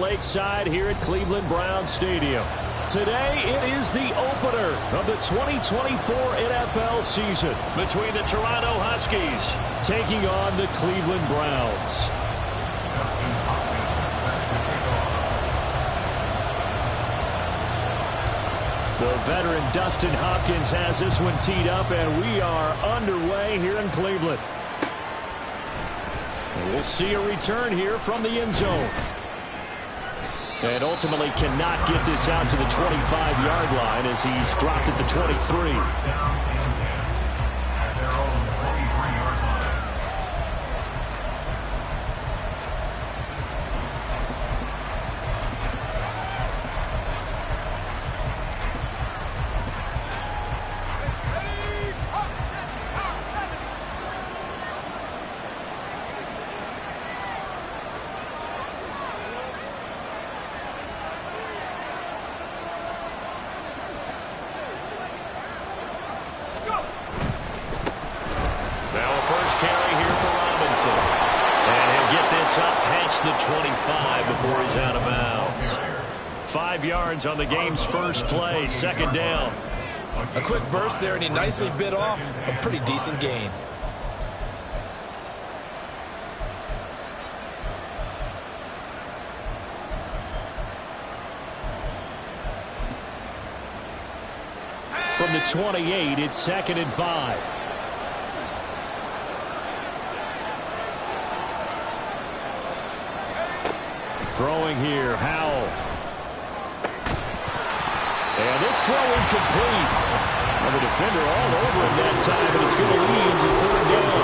Lakeside here at Cleveland Browns Stadium. Today it is the opener of the 2024 NFL season between the Toronto Huskies taking on the Cleveland Browns. The veteran Dustin Hopkins has this one teed up, and we are underway here in Cleveland. And we'll see a return here from the end zone. And ultimately cannot get this out to the 25-yard line as he's dropped at the 23. The 25 before he's out of bounds. 5 yards on the game's first play, second down. A quick burst there, and he nicely bit off a pretty decent gain. From the 28, it's 2nd and 5. Throwing here, Howell. And this throw incomplete. And the defender all over him that time, but it's going to lead to 3rd down.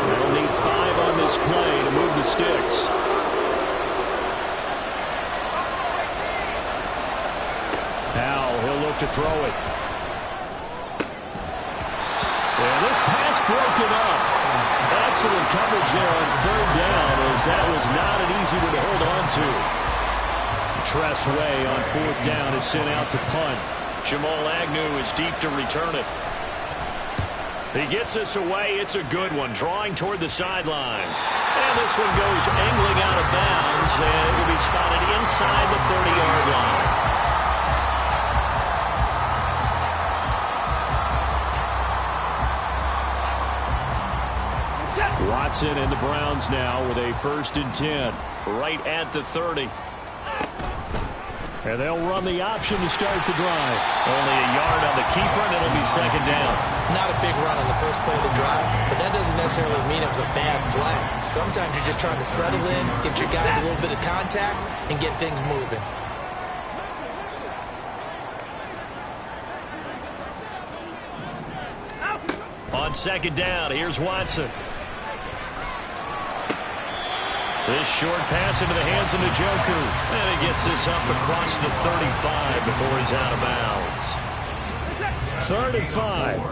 They'll need 5 on this play to move the sticks. Howell, he'll look to throw it. And this pass broken up. Excellent coverage there on 3rd down, as that was not an easy one to hold on to. Tressway on 4th down is sent out to punt. Jamal Agnew is deep to return it. He gets this away. It's a good one, drawing toward the sidelines. And this one goes angling out of bounds, and it will be spotted inside the 30-yard line. Watson and the Browns now with a 1st and 10. Right at the 30. And they'll run the option to start the drive. Only a yard on the keeper, and it'll be 2nd down. Not a big run on the first play of the drive, but that doesn't necessarily mean it was a bad play. Sometimes you're just trying to settle in, get your guys a little bit of contact, and get things moving. On 2nd down, here's Watson. This short pass into the hands of Njoku. And he gets this up across the 35 before he's out of bounds. 3rd and 5.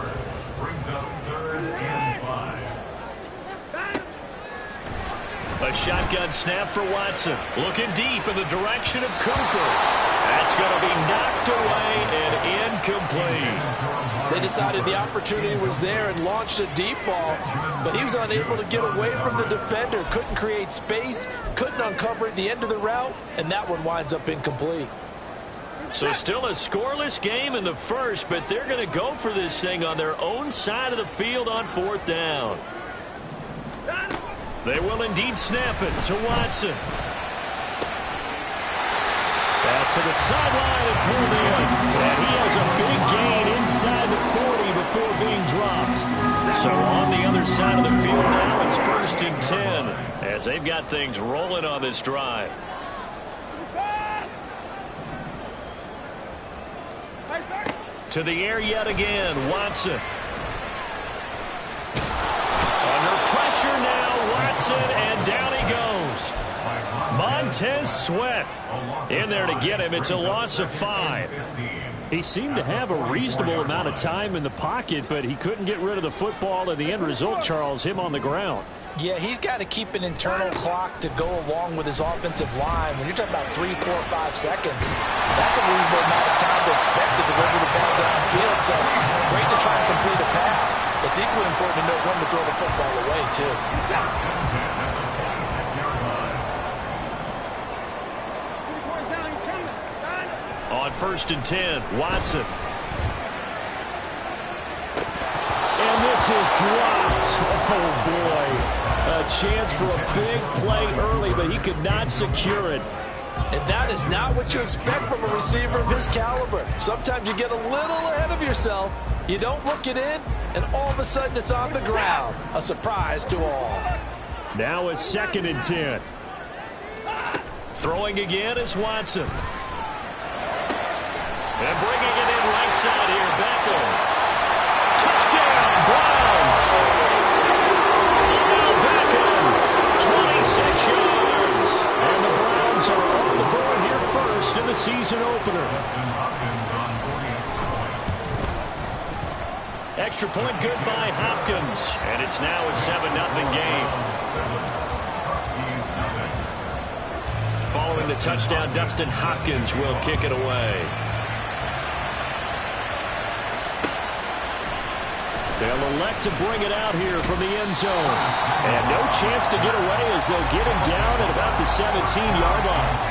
Brings up 3rd and 5. A shotgun snap for Watson. Looking deep in the direction of Cooper. That's going to be knocked away and incomplete. They decided the opportunity was there and launched a deep ball, but he was unable to get away from the defender. Couldn't create space, couldn't uncover at the end of the route, and that one winds up incomplete. So still a scoreless game in the first, but they're going to go for this thing on their own side of the field on 4th down. They will indeed snap it to Watson. Pass to the sideline and pulled in. And he has a big gain inside the 40 before being dropped. So on the other side of the field now, it's 1st and 10 as they've got things rolling on this drive. To the air yet again, Watson. Under pressure now, Watson, and down he goes. Montez Sweat in there to get him. It's a loss of 5. He seemed to have a reasonable amount of time in the pocket, but he couldn't get rid of the football, and the end result, Charles, him on the ground. Yeah, he's got to keep an internal clock to go along with his offensive line. When you're talking about 3, 4, 5 seconds, that's a reasonable amount of time to expect to deliver the ball downfield. So great to try and complete a pass. It's equally important to know when to throw the football away, too. On 1st and 10, Watson. And this is dropped. Oh, boy. A chance for a big play early, but he could not secure it. And that is not what you expect from a receiver of his caliber. Sometimes you get a little ahead of yourself. You don't look it in, and all of a sudden it's on the ground. A surprise to all. Now a 2nd and 10. Throwing again is Watson. And bringing it in right side here, Beckham. Touchdown, Browns. Now Beckham, 26 yards. And the Browns are on the board here first in the season opener. Extra point good by Hopkins. And it's now a 7-0 game. Following the touchdown, Dustin Hopkins will kick it away. They'll elect to bring it out here from the end zone. And no chance to get away as they'll get him down at about the 17-yard line.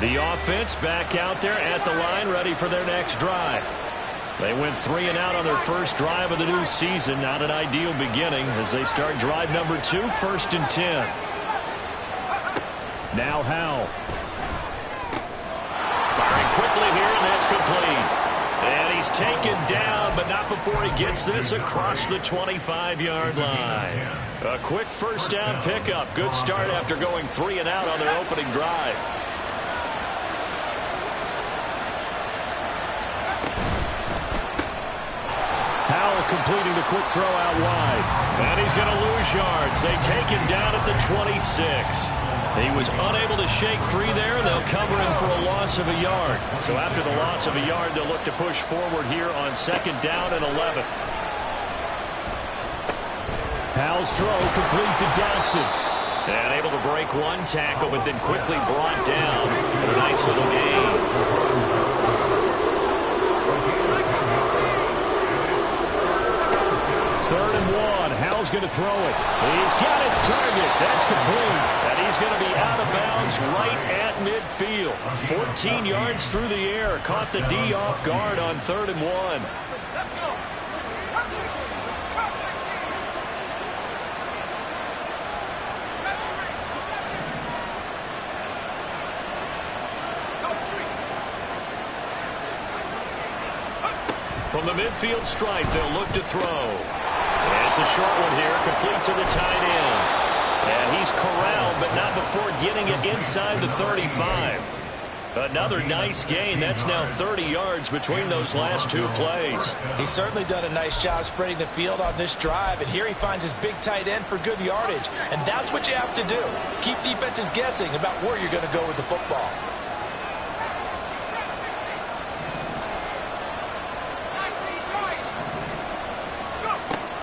The offense back out there at the line, ready for their next drive. They went 3 and out on their first drive of the new season. Not an ideal beginning as they start drive number 2, 1st and 10. Now Howell. Firing quickly here, and that's complete. And he's taken down, but not before he gets this across the 25-yard line. A quick first down pickup. Good start after going 3 and out on their opening drive. Howell completing the quick throw out wide. And he's going to lose yards. They take him down at the 26. He was unable to shake free there. They'll cover him for a loss of a yard. So after the loss of a yard, they'll look to push forward here on 2nd down and 11. Howell's throw complete to Dodson. And able to break one tackle, but then quickly brought down. A nice little gain. 3rd and 1. Howell's going to throw it. He's got his target. That's complete. And he's going to be out of bounds right at midfield. 14 yards through the air. Caught the D off guard on 3rd and 1. From the midfield stripe, they'll look to throw. And it's a short one here, complete to the tight end. And he's corralled, but not before getting it inside the 35. Another nice gain. That's now 30 yards between those last 2 plays. He's certainly done a nice job spreading the field on this drive, and here he finds his big tight end for good yardage. And that's what you have to do. Keep defenses guessing about where you're going to go with the football.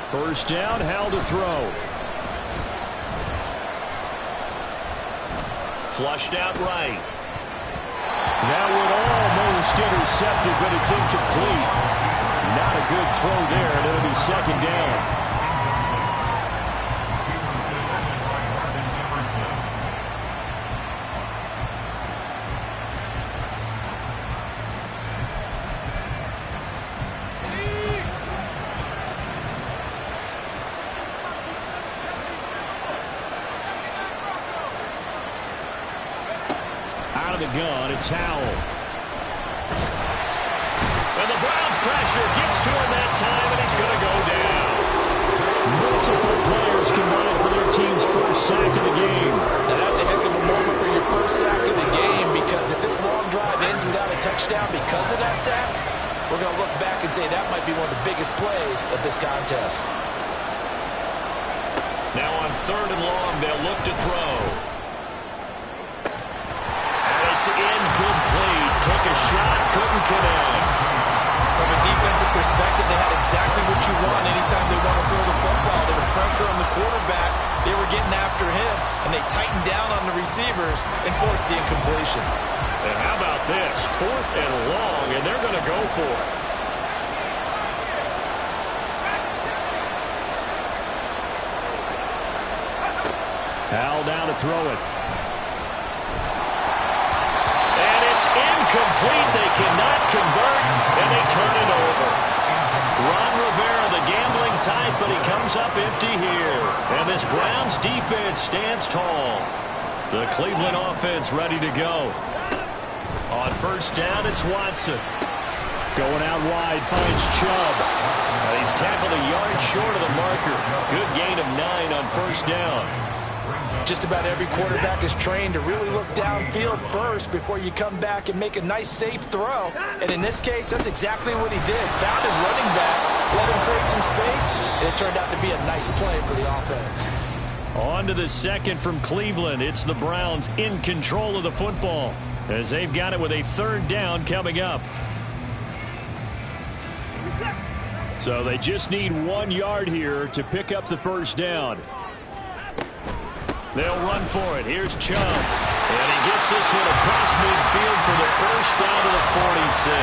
First down, Howell to throw. Flushed out right. That would almost intercepted, but it's incomplete. Not a good throw there, and it'll be 2nd down. Out of the gun, it's Howell. And the Browns pressure gets to him that time, and he's going to go down. Multiple players combined for their team's first sack of the game. Now that's a heck of a moment for your first sack of the game, because if this long drive ends without a touchdown because of that sack, we're going to look back and say that might be one of the biggest plays of this contest. Now on 3rd and long, they'll look to throw. It's incomplete. Took a shot, couldn't connect. From a defensive perspective, they had exactly what you want anytime they want to throw the football. There was pressure on the quarterback. They were getting after and they tighten down on the receivers and force the incompletion. And how about this? 4th and long, and they're going to go for it. Hal down to throw it. And it's incomplete. They cannot convert, and they turn it over. Ron Rivera, the gambling type, but he comes up empty here. And this Browns defense stands tall. The Cleveland offense ready to go. On 1st down, it's Watson. Going out wide, finds Chubb. He's tackled a yard short of the marker. Good gain of 9 on 1st down. Just about every quarterback is trained to really look downfield first before you come back and make a nice, safe throw. And in this case, that's exactly what he did. Found his running back, let him create some space, and it turned out to be a nice play for the offense. On to the 2nd from Cleveland. It's the Browns in control of the football as they've got it with a 3rd down coming up. So they just need 1 yard here to pick up the 1st down. They'll run for it. Here's Chubb. And he gets this one across midfield for the 1st down to the 46.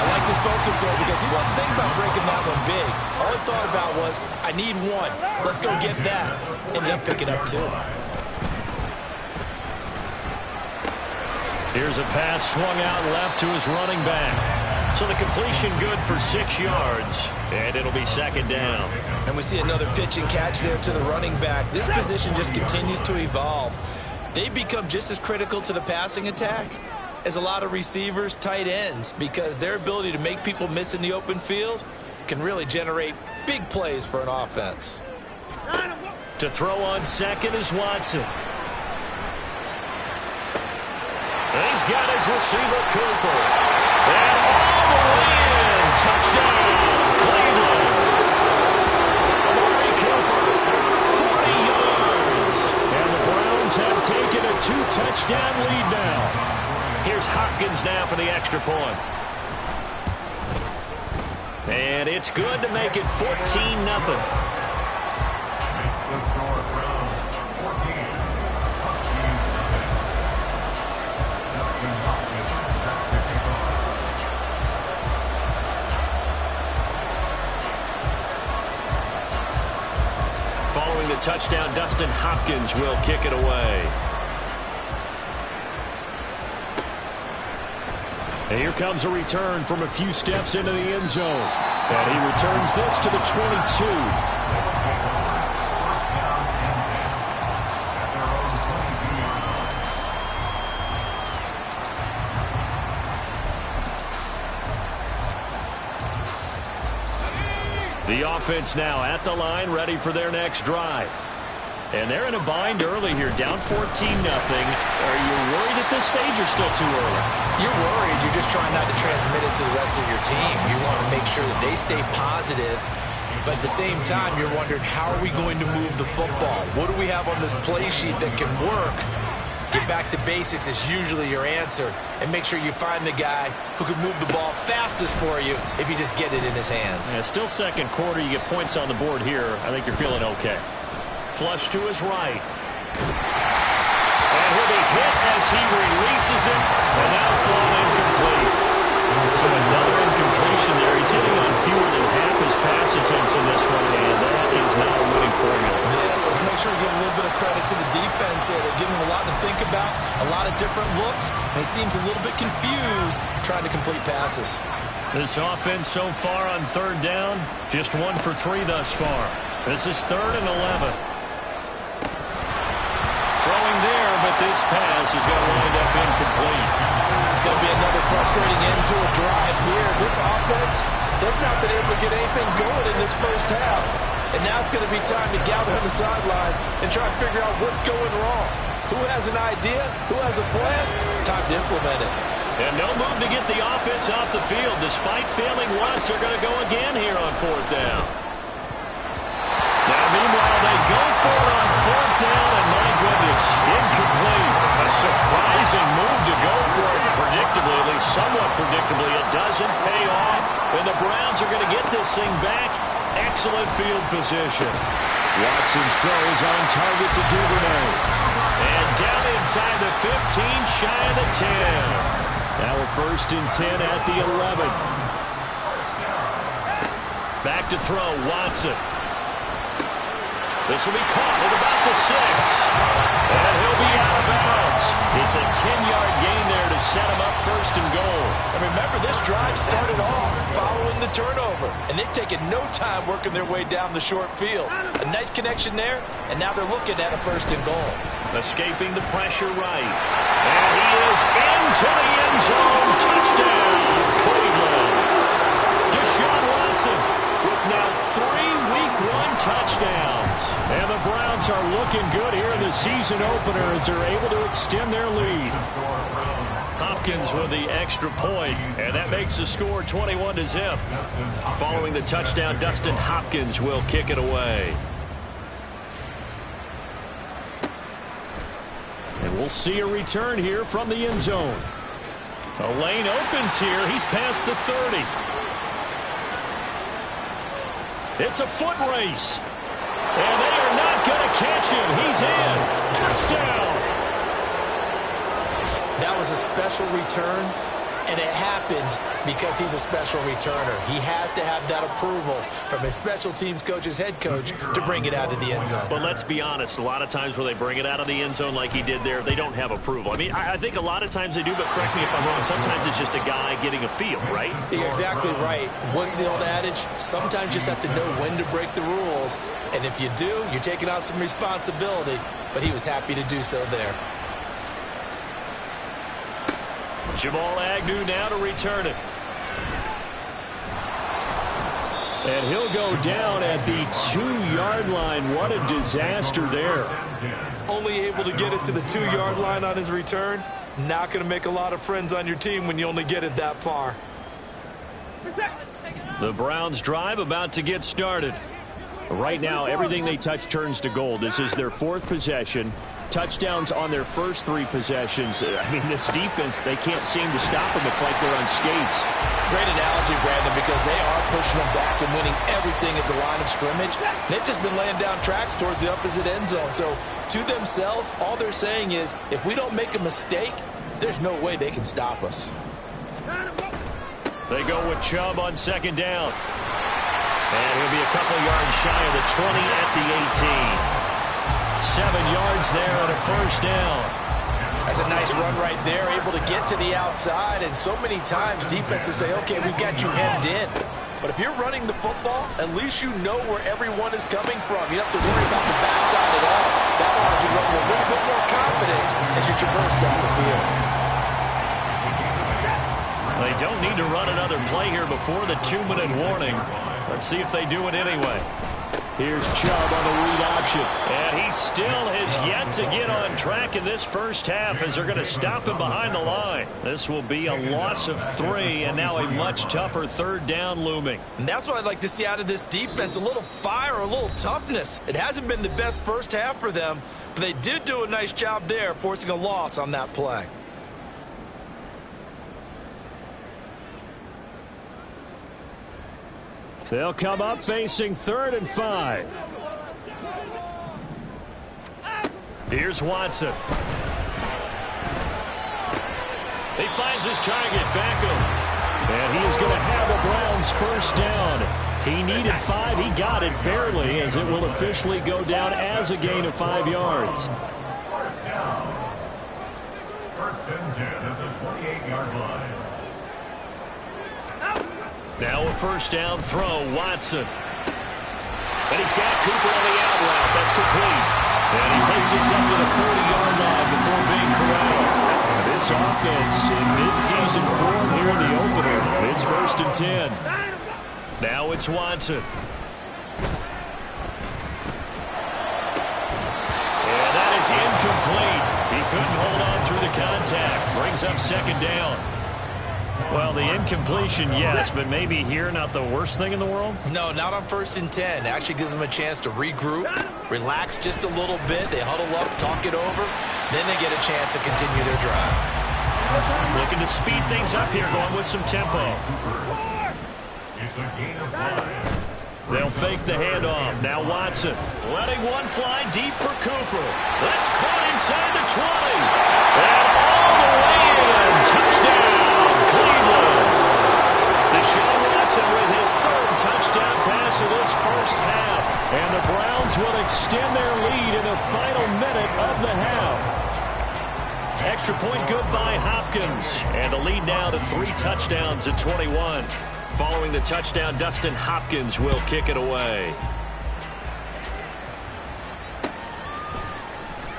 I like this focus there because he wasn't thinking about breaking that one big. All he thought about was, I need 1. Let's go get that. Ended up picking up 2. Here's a pass swung out left to his running back. So the completion good for 6 yards, and it'll be 2nd down. And we see another pitch and catch there to the running back. This position just continues to evolve. They become just as critical to the passing attack as a lot of receivers, tight ends, because their ability to make people miss in the open field can really generate big plays for an offense. To throw on 2nd is Watson. He's got his receiver, Cooper. And all the way in. Touchdown, Cleveland. Amari Cooper, 40 yards. And the Browns have taken a 2-touchdown lead now. Here's Hopkins now for the extra point. And it's good to make it 14-0. Following the touchdown, Dustin Hopkins will kick it away. And here comes a return from a few steps into the end zone. And he returns this to the 22. The offense now at the line, ready for their next drive. And they're in a bind early here, down 14-0. Are you worried at this stage or still too early? You're worried. You're just trying not to transmit it to the rest of your team. You want to make sure that they stay positive. But at the same time, you're wondering, how are we going to move the football? What do we have on this play sheet that can work? Get back to basics is usually your answer. And make sure you find the guy who can move the ball fastest for you if you just get it in his hands. Yeah, still 2nd quarter. You get points on the board here. I think you're feeling okay. Flush to his right. And he'll be hit as he releases it. And now thrown incomplete. So another incompletion there. He's hitting on fewer than half his pass attempts in this one, and that is not a winning formula. Yes, let's make sure we give a little bit of credit to the defense here. They're giving him a lot to think about, a lot of different looks, and he seems a little bit confused trying to complete passes. This offense so far on 3rd down, just 1 for 3 thus far. This is 3rd and 11. Throwing there, but this pass is going to wind up incomplete. It's going to be another frustrating end to a drive here. This offense, they've not been able to get anything going in this first half. And now it's going to be time to gather on the sidelines and try to figure out what's going wrong. Who has an idea? Who has a plan? Time to implement it. And no move to get the offense off the field. Despite failing once, they're going to go again here on 4th down. Now, meanwhile, they go for it on 4th down, and my goodness, incomplete. A surprising move to go for it. Predictably, at least somewhat predictably, it doesn't pay off. And the Browns are going to get this thing back. Excellent field position. Watson's throws on target to Duvernay. And down inside the 15, shy of the 10. Now a 1st and 10 at the 11. Back to throw, Watson. This will be caught at about the 6. And he'll be out of bounds. It's a 10-yard gain there to set him up 1st and goal. And remember, this drive started off following the turnover. And they've taken no time working their way down the short field. A nice connection there, and now they're looking at a 1st and goal. Escaping the pressure right. And he is into the end zone. Touchdown, Cleveland. Deshaun Watson with now 3 Week 1 touchdowns. And the Browns are looking good here in the season opener as they're able to extend their lead. Hopkins with the extra point, and that makes the score 21-0. Following the touchdown, Dustin Hopkins will kick it away. And we'll see a return here from the end zone. A lane opens here. He's past the 30. It's a foot race. And they are not going to catch him. He's in. Touchdown. That was a special return, and it happened because he's a special returner. He has to have that approval from his special teams coach's head coach to bring it out of the end zone. But let's be honest, a lot of times when they bring it out of the end zone like he did there, they don't have approval. I mean, I think a lot of times they do, but correct me if I'm wrong. Sometimes it's just a guy getting a feel, right? You're exactly right. What's the old adage? Sometimes you just have to know when to break the rules, and if you do, you're taking on some responsibility, but he was happy to do so there. Jamal Agnew now to return it. And he'll go down at the 2-yard line. What a disaster there. Only able to get it to the 2-yard line on his return. Not going to make a lot of friends on your team when you only get it that far. The Browns drive about to get started. Right now, everything they touch turns to gold. This is their 4th possession. Touchdowns on their first 3 possessions. I mean, this defense, they can't seem to stop them. It's like they're on skates. Great analogy, Brandon, because they are pushing them back and winning everything at the line of scrimmage. They've just been laying down tracks towards the opposite end zone. So, to themselves, all they're saying is, if we don't make a mistake, there's no way they can stop us. They go with Chubb on 2nd down. And he'll be a couple yards shy of the 20 at the 18. 7 yards there on a 1st down. That's a nice run right there, able to get to the outside. And so many times defenses say, okay, we've got you hemmed in. But if you're running the football, at least you know where everyone is coming from. You don't have to worry about the backside at all. That allows you to run with a little bit more confidence as you traverse down the field. They don't need to run another play here before the 2-minute warning. Let's see if they do it anyway. Here's Chubb on the read option. And he still has yet to get on track in this first half as they're going to stop him behind the line. This will be a loss of 3 and now a much tougher 3rd down looming. And that's what I'd like to see out of this defense, a little fire, a little toughness. It hasn't been the best first half for them, but they did do a nice job there forcing a loss on that play. They'll come up facing 3rd and 5. Here's Watson. He finds his target, Beckham. And he is going to have the Browns 1st down. He needed 5. He got it barely as it will officially go down as a gain of 5 yards. 1st down. 1st and 10 at the 28-yard line. Now a 1st down throw, Watson. And he's got Cooper on the out route. That's complete. And he takes us up to the 40-yard line before being corralled. This offense in mid-season form here in the opener. It's 1st and 10. Now it's Watson. And that is incomplete. He couldn't hold on through the contact. Brings up 2nd down. Well, the incompletion, yes, but maybe here not the worst thing in the world? No, not on 1st and 10. Actually gives them a chance to regroup, relax just a little bit. They huddle up, talk it over. Then they get a chance to continue their drive. Looking to speed things up here, going with some tempo. It's a gain of 5. They'll fake the handoff. Now Watson letting one fly deep for Cooper. That's caught inside the 20. And all the way in. Touchdown, Cleveland. Deshaun Watson with his third touchdown pass of this first half. And the Browns will extend their lead in the final minute of the half. Extra point good by Hopkins. And the lead now to 3 touchdowns at 21. Following the touchdown, Dustin Hopkins will kick it away.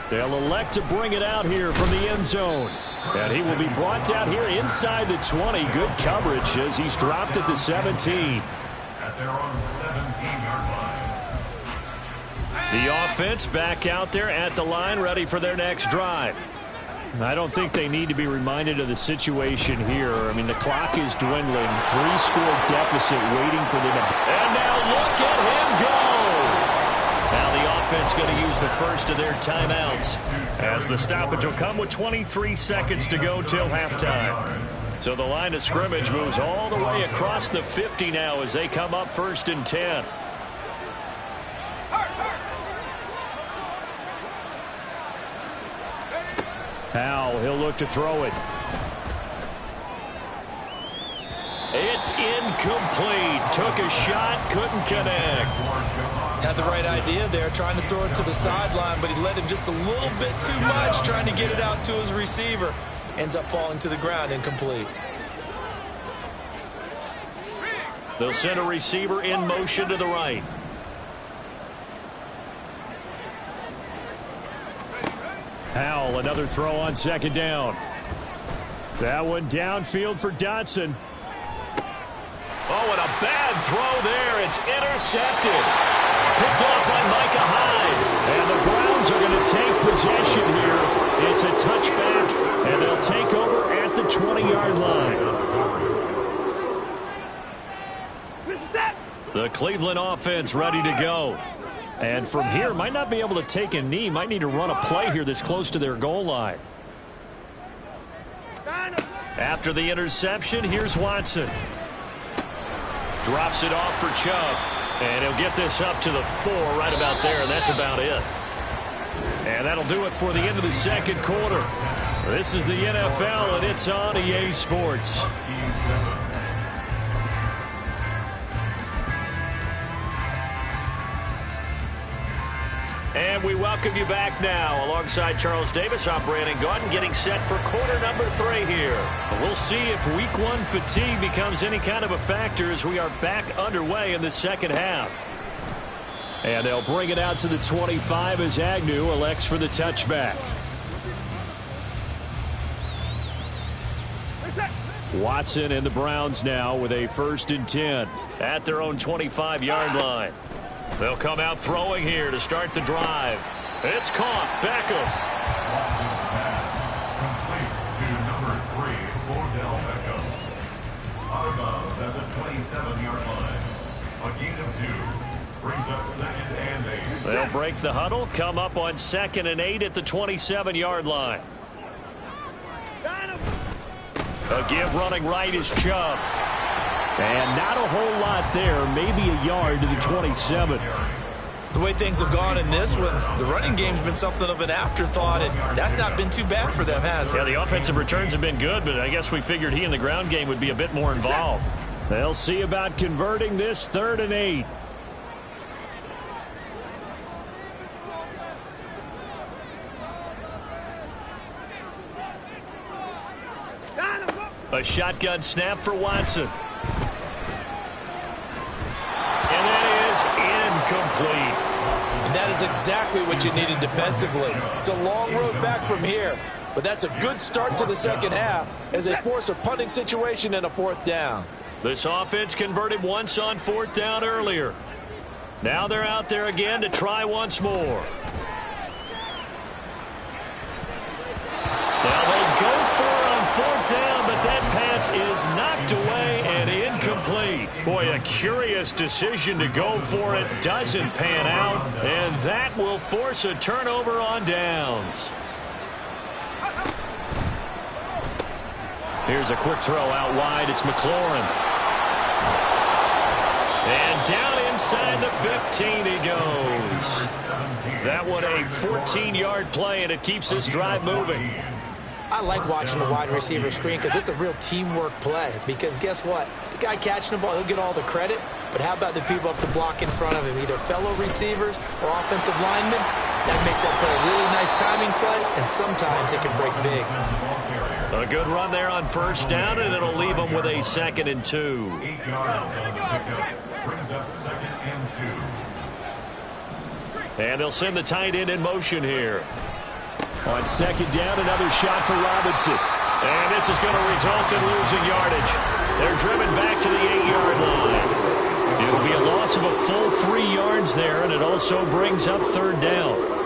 They'll elect to bring it out here from the end zone. And he will be brought down here inside the 20. Good coverage as he's dropped at the 17. At their own 17-yard line. The offense back out there at the line, ready for their next drive. I don't think they need to be reminded of the situation here. I mean, the clock is dwindling. 3-score deficit waiting for them. And now look at him go. Now the offense going to use the first of their timeouts, as the stoppage will come with 23 seconds to go till halftime. So the line of scrimmage moves all the way across the 50 now as they come up 1st and 10. Powell, he'll look to throw it. It's incomplete. Took a shot, couldn't connect. Had the right idea there, trying to throw it to the sideline, but he let him just a little bit too much, trying to get it out to his receiver. Ends up falling to the ground, incomplete. They'll send a receiver in motion to the right. Powell, another throw on 2nd down. That one downfield for Dotson. Oh, and a bad throw there. It's intercepted. Picked off by Micah Hyde. And the Browns are going to take possession here. It's a touchback, and they'll take over at the 20-yard line. The Cleveland offense ready to go. And from here, might not be able to take a knee. Might need to run a play here that's close to their goal line. After the interception, here's Watson. Drops it off for Chubb. And he'll get this up to the 4 right about there, and that's about it. And that'll do it for the end of the 2nd quarter. This is the NFL, and it's on EA Sports. And we welcome you back now. Alongside Charles Davis, I'm Brandon Gaudin, getting set for quarter number 3 here. We'll see if week 1 fatigue becomes any kind of a factor as we are back underway in the second half. And they'll bring it out to the 25 as Agnew elects for the touchback. Watson and the Browns now with a 1st and 10 at their own 25-yard line. They'll come out throwing here to start the drive. It's caught. Beckham. They'll break the huddle, come up on 2nd and 8 at the 27-yard line. A give running right is Chubb. And not a whole lot there, maybe a yard to the 27. The way things have gone in this one, the running game's been something of an afterthought, and that's not been too bad for them, has it? Yeah, the offensive returns have been good, but I guess we figured he in the ground game would be a bit more involved. They'll see about converting this 3rd and 8. A shotgun snap for Watson. And that is incomplete. And that is exactly what you needed defensively. It's a long road back from here, but that's a good start to the second half as they force a punting situation and a 4th down. This offense converted once on 4th down earlier. Now they're out there again to try once more. Now they go for it on 4th down, but that pass is knocked away and incomplete. Boy, a curious decision to go for it. Doesn't pan out, and that will force a turnover on downs. Here's a quick throw out wide. It's McLaurin. And down inside the 15 he goes. That one a 14-yard play, and it keeps this drive moving. I like watching the wide receiver screen because it's a real teamwork play. Because guess what? The guy catching the ball, he'll get all the credit. But how about the people up to block in front of him, either fellow receivers or offensive linemen? That makes that play a really nice timing play, and sometimes it can break big. A good run there on first down, and it'll leave them with a 2nd and 2. 8 yards on the pickup. Brings up 2nd and 2. And they'll send the tight end in motion here. On 2nd down, another shot for Robinson. And this is going to result in losing yardage. They're driven back to the 8-yard line. It'll be a loss of a full 3 yards there, and it also brings up 3rd down.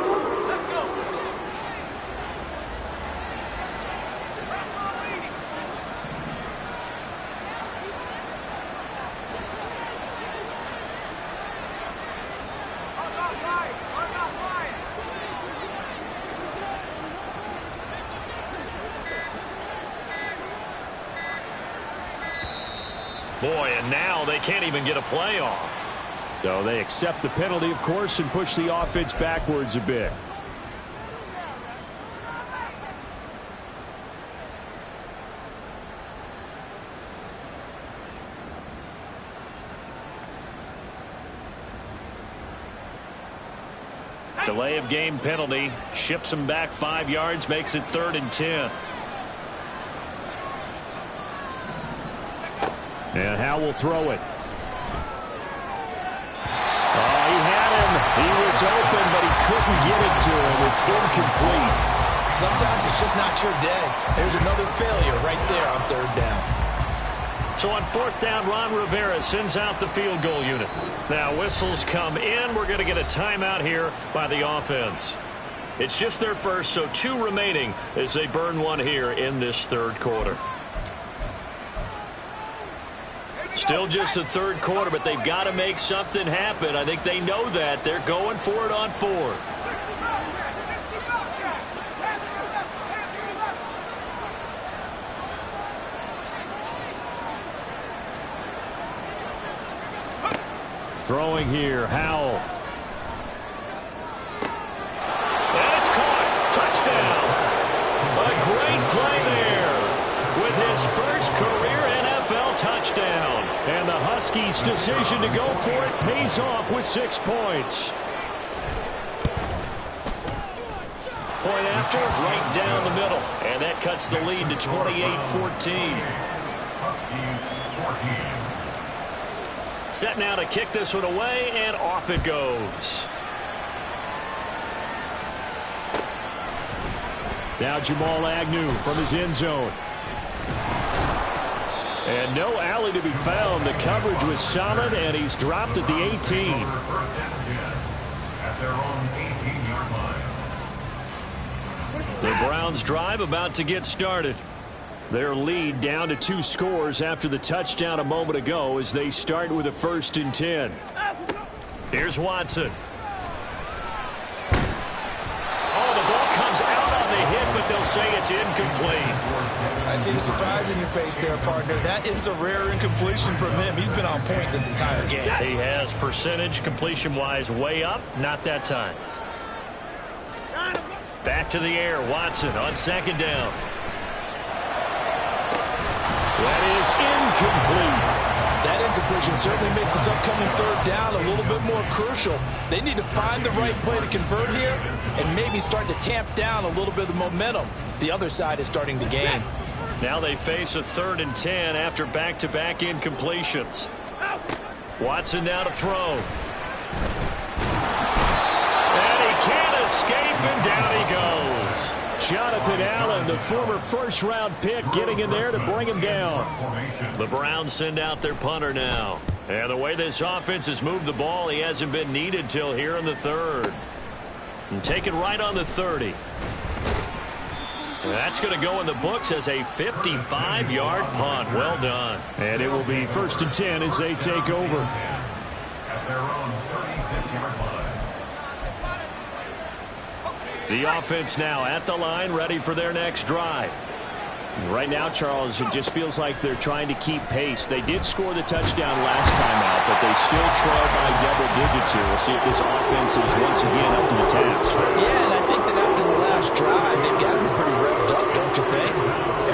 Boy, and now they can't even get a play off. So they accept the penalty, of course, and push the offense backwards a bit. Delay of game penalty. Ships them back 5 yards, makes it 3rd and 10. And Howe will throw it. Oh, he had him. He was open, but he couldn't get it to him. It's incomplete. Sometimes it's just not your day. There's another failure right there on 3rd down. So on 4th down, Ron Rivera sends out the field goal unit. Now whistles come in. We're going to get a timeout here by the offense. It's just their first, so 2 remaining as they burn one here in this 3rd quarter. Still just the 3rd quarter, but they've got to make something happen. I think they know that. They're going for it on 4th. Throwing here, Howell. And it's caught. Touchdown. A great play there with his first career NFL touchdown. And the Huskies' decision to go for it pays off with 6 points. Point after, right down the middle. And that cuts the lead to 28-14. Huskies 14. Set now to kick this one away, and off it goes. Now Jamal Agnew from his end zone. And no alley to be found. The coverage was solid, and he's dropped at the 18. First and 10 at their own 18-yard line. The Browns' drive about to get started. Their lead down to 2 scores after the touchdown a moment ago as they start with a 1st and 10. Here's Watson. Oh, the ball comes out on the hit, but they'll say it's incomplete. I see the surprise in your face there, partner. That is a rare incompletion from him. He's been on point this entire game. He has percentage completion-wise way up. Not that time. Back to the air. Watson on 2nd down. That is incomplete. That incompletion certainly makes this upcoming 3rd down a little bit more crucial. They need to find the right play to convert here and maybe start to tamp down a little bit of the momentum the other side is starting to gain. Now they face a 3rd and 10 after back-to-back incompletions. Watson now to throw. And he can't escape, and down he goes. Jonathan Allen, the former first-round pick, getting in there to bring him down. The Browns send out their punter now. And the way this offense has moved the ball, he hasn't been needed till here in the 3rd. And taken right on the 30. And that's going to go in the books as a 55-yard punt. Well done. And it will be 1st and 10 as they take over. At their own 36-yard line. The offense now at the line, ready for their next drive. Right now, Charles, it just feels like they're trying to keep pace. They did score the touchdown last time out, but they still trail by double digits here. We'll see if this offense is once again up to the task. Yeah, and I think that after the last drive, they've got to be pretty revved up, don't you think?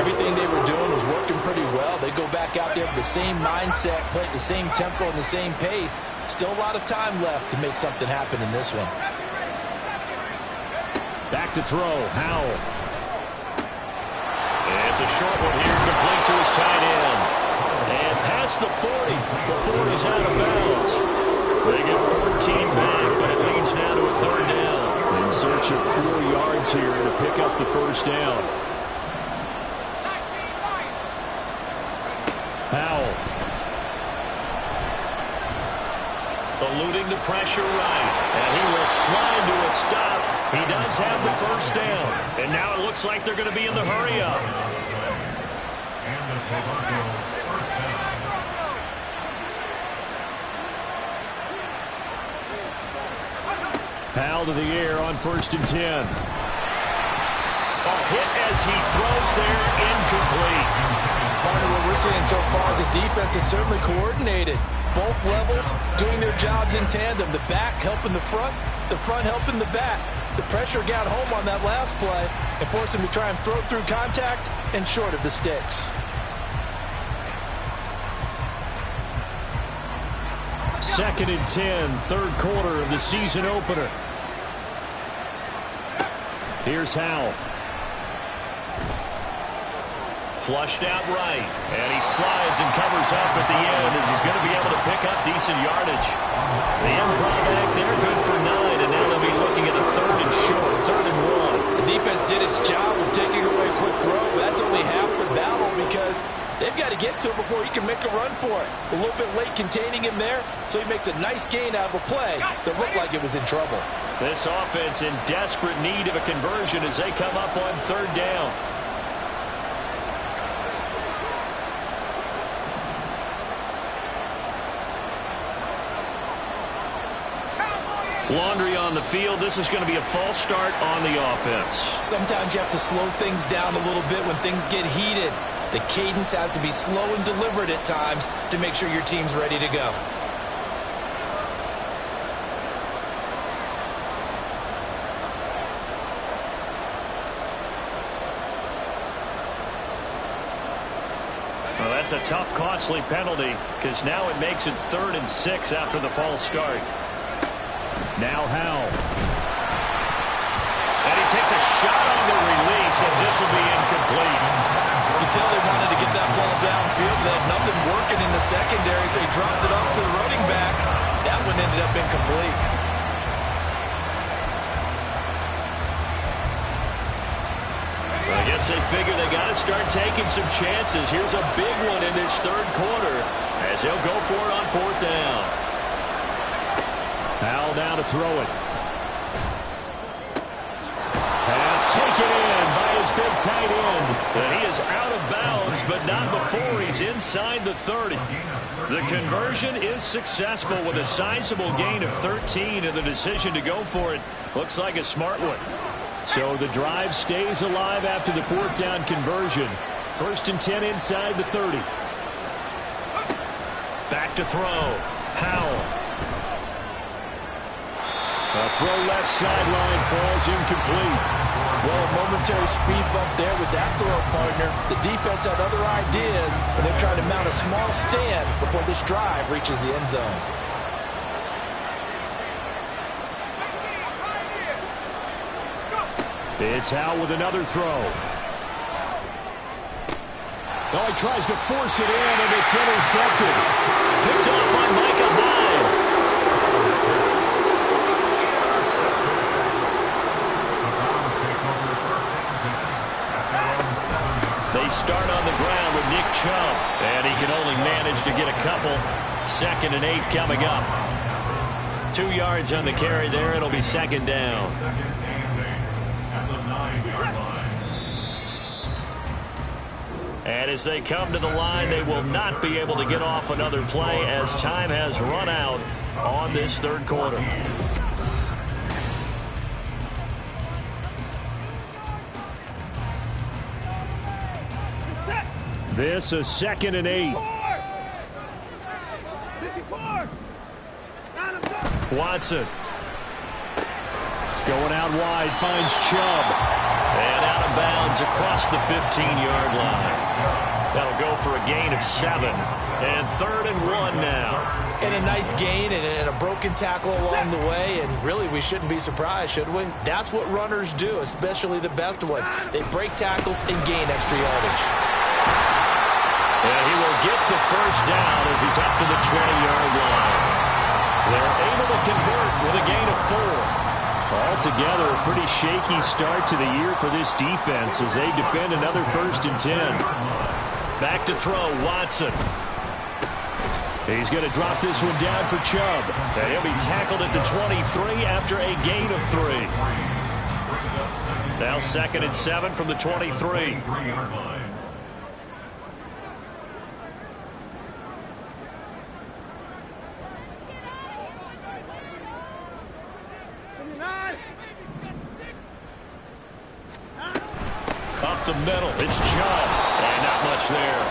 Everything they were doing was working pretty well. They go back out there with the same mindset, play at the same tempo and the same pace. Still a lot of time left to make something happen in this one. Back to throw, Howell. It's a short one here, complete to his tight end. And past the 40. The 40's out of bounds. They get 14 back, but it leads now to a third down. In search of 4 yards here to pick up the first down. Howell. Eluding the pressure right. And he will slide to a stop. He does have the first down. And now it looks like they're going to be in the hurry-up. And the Toronto first down. Howell to the air on 1st and 10. A hit as he throws there, incomplete. Part of what we're seeing so far is the defense is certainly coordinated. Both levels doing their jobs in tandem. The back helping the front helping the back. The pressure got home on that last play and forced him to try and throw through contact and short of the sticks. Second and 10, third quarter of the season opener. Here's Howell. Flushed out right. And he slides and covers up at the end as he's going to be able to pick up decent yardage. The improv act there, good for 9. And now they'll be looking at a third and short, 3rd and 1. The defense did its job of taking away a quick throw, but that's only half the battle because they've got to get to him before he can make a run for it. A little bit late containing him there, so he makes a nice gain out of a play that looked like it was in trouble. This offense in desperate need of a conversion as they come up on 3rd down. Laundry on the field. This is going to be a false start on the offense. Sometimes you have to slow things down a little bit when things get heated. The cadence has to be slow and deliberate at times to make sure your team's ready to go. Well, that's a tough, costly penalty because now it makes it 3rd and 6 after the false start. Now Howell. And he takes a shot on the release as this will be incomplete. You can tell they wanted to get that ball downfield. They had nothing working in the secondary, so they dropped it off to the running back. That one ended up incomplete. I guess they figure they got to start taking some chances. Here's a big one in this 3rd quarter as he'll go for it on 4th down. Howell down to throw it. Pass taken in by his big tight end. And he is out of bounds, but not before he's inside the 30. The conversion is successful with a sizable gain of 13, and the decision to go for it looks like a smart one. So the drive stays alive after the 4th down conversion. 1st and 10 inside the 30. Back to throw. Howell. A throw left sideline falls incomplete. Well, a momentary speed bump there with that throw, partner. The defense had other ideas, and they're trying to mount a small stand before this drive reaches the end zone. It's Howell with another throw. Oh, he tries to force it in, and it's intercepted. Picked off by Micah Hyde. They start on the ground with Nick Chubb, and he can only manage to get a couple. 2nd and 8 coming up. 2 yards on the carry there. It'll be 2nd down. And as they come to the line, they will not be able to get off another play as time has run out on this 3rd quarter. This a 2nd and 8. Watson. Going out wide, finds Chubb. And out of bounds across the 15-yard line. That'll go for a gain of 7. And 3rd and 1 now. And a nice gain and a broken tackle along the way. And really, we shouldn't be surprised, should we? That's what runners do, especially the best ones. They break tackles and gain extra yardage. And he will get the first down as he's up to the 20-yard line. They're able to convert with a gain of 4. Altogether, a pretty shaky start to the year for this defense as they defend another 1st and 10. Back to throw, Watson. He's going to drop this one down for Chubb. And he'll be tackled at the 23 after a gain of 3. Now 2nd and 7 from the 23. Up the middle, it's Chubb. And not much there.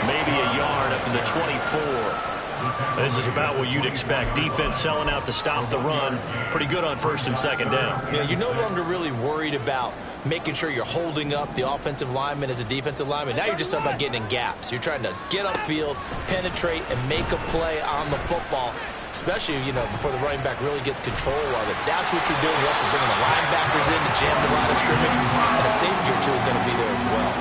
Maybe a yard up to the 24. This is about what you'd expect. Defense selling out to stop the run. Pretty good on 1st and 2nd down. Yeah, you're no longer really worried about making sure you're holding up the offensive lineman as a defensive lineman. Now you're just talking about getting in gaps. You're trying to get upfield, penetrate, and make a play on the football, especially, before the running back really gets control of it. That's what you're doing. You're also bringing the linebackers in to jam the line of scrimmage, and a safety or two is going to be there as well.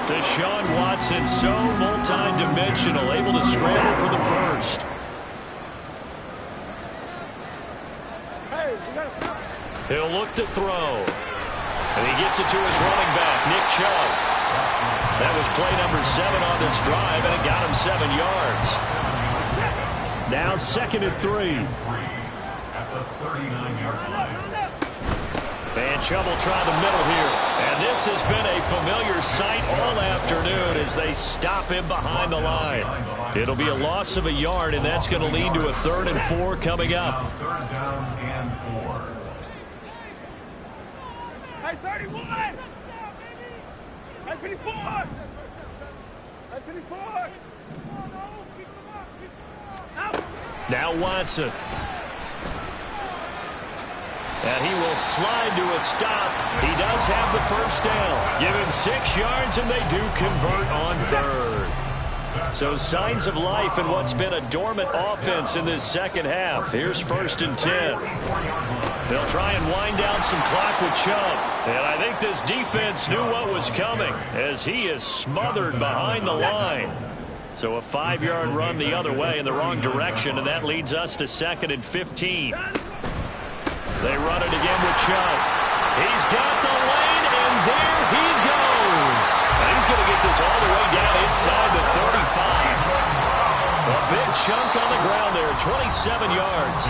Deshaun Watson, so multi-dimensional, able to scramble for the first. He'll look to throw. And he gets it to his running back, Nick Chubb. That was play number 7 on this drive, and it got him 7 yards. Now 2nd and 3. At the 39-yard line. And Chubb will try the middle here. And this has been a familiar sight all afternoon as they stop him behind the line. It'll be a loss of a yard, and that's going to lead to a 3rd and 4 coming up. 3rd down and 4. Hey, 31! Hey, 54! Hey, 54! Now Watson. And he will slide to a stop. He does have the first down. Give him 6 yards, and they do convert on 3rd. So signs of life in what's been a dormant offense in this 2nd half. Here's 1st and 10. They'll try and wind down some clock with Chubb. And I think this defense knew what was coming as he is smothered behind the line. So a 5-yard run the other way in the wrong direction, and that leads us to 2nd and 15. They run it again with Chubb. He's got the lane, and there he goes. And he's going to get this all the way down inside the 35. A big chunk on the ground there, 27 yards.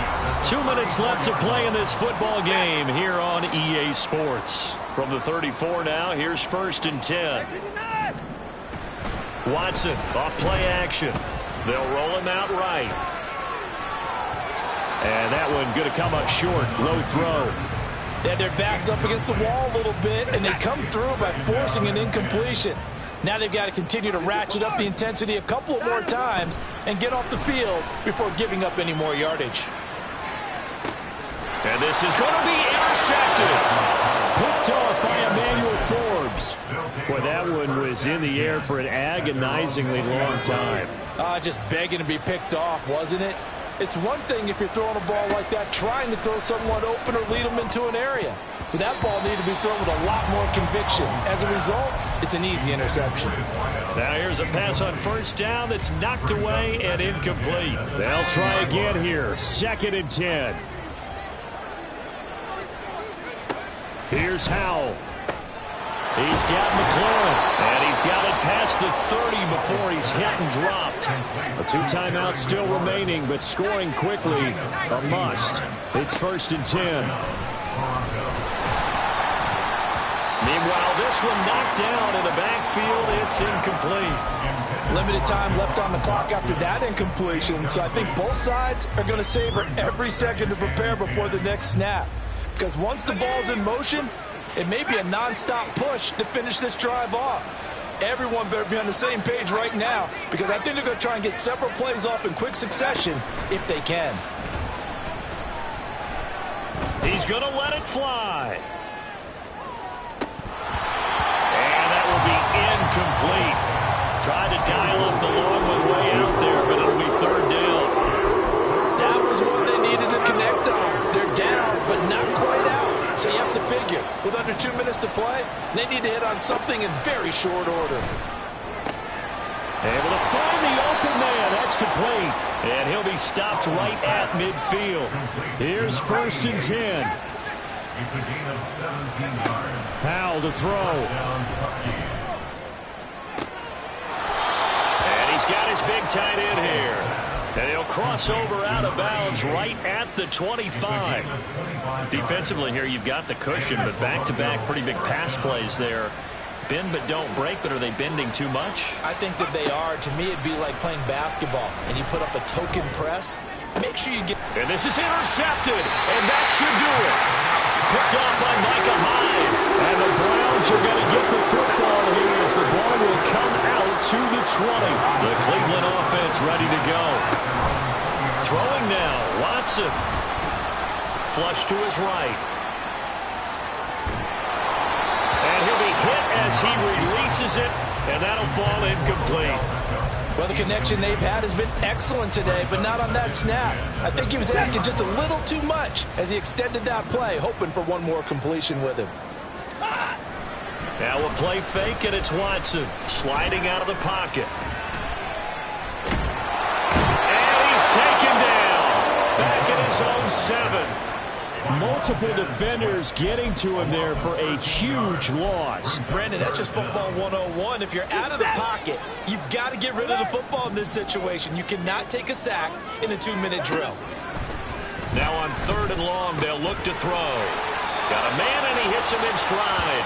2 minutes left to play in this football game here on EA Sports. From the 34 now, here's 1st and 10. Watson, off play action. They'll roll him out right. And that one going to come up short. Low throw. They had their backs up against the wall a little bit, and they come through by forcing an incompletion. Now they've got to continue to ratchet up the intensity a couple of more times and get off the field before giving up any more yardage. And this is going to be intercepted. Picked off by Emmanuel Forbes. Boy, that one was in the air for an agonizingly long time. Just begging to be picked off, wasn't it? It's one thing if you're throwing a ball like that, trying to throw someone open or lead them into an area. But that ball needed to be thrown with a lot more conviction. As a result, it's an easy interception. Now here's a pass on 1st down that's knocked away and incomplete. They'll try again here. 2nd and 10. Here's Howell. He's got McLaurin, and he's got it past the 30 before he's hit and dropped. A 2 timeouts still remaining, but scoring quickly, a must. It's 1st and 10. Meanwhile, this one knocked down in the backfield. It's incomplete. Limited time left on the clock after that incompletion, so I think both sides are going to savor every second to prepare before the next snap. Because once the ball's in motion, it may be a non-stop push to finish this drive off. Everyone better be on the same page right now, because I think they're going to try and get several plays off in quick succession if they can. He's going to let it fly. And that will be incomplete. Tried to dial up the long one way out there, but it'll be third down. That was one they needed to connect on. They're down, but not quite out. So you have to figure, with under 2 minutes to play, they need to hit on something in very short order. Able to find the open man. That's complete. And he'll be stopped right at midfield. Here's 1st and 10. It's a gain of 17 yards. Powell to throw. Touchdown, Huskies. And he's got his big tight end here. And he'll cross over out of bounds right at the 25. Defensively here, you've got the cushion, but back-to-back pretty big pass plays there. Bend but don't break, but are they bending too much? I think that they are. To me, it'd be like playing basketball, and you put up a token press. Make sure you get... And this is intercepted, and that should do it. Picked off by Micah Hyde. And the Browns are going to get the football here as the ball will come out to the 20. The Cleveland offense ready to go. Throwing now, Watson. Flush to his right. And he'll be hit as he releases it, and that'll fall incomplete. Well, the connection they've had has been excellent today, but not on that snap. I think he was asking just a little too much as he extended that play, hoping for one more completion with him. Now a play fake, and it's Watson sliding out of the pocket. And he's taken down. Back in his own 7. Multiple defenders getting to him there for a huge loss. Brandon, that's just football 101. If you're out of the pocket, you've got to get rid of the football in this situation. You cannot take a sack in a 2-minute drill. Now on 3rd and long, they'll look to throw. Got a man, and he hits him in stride.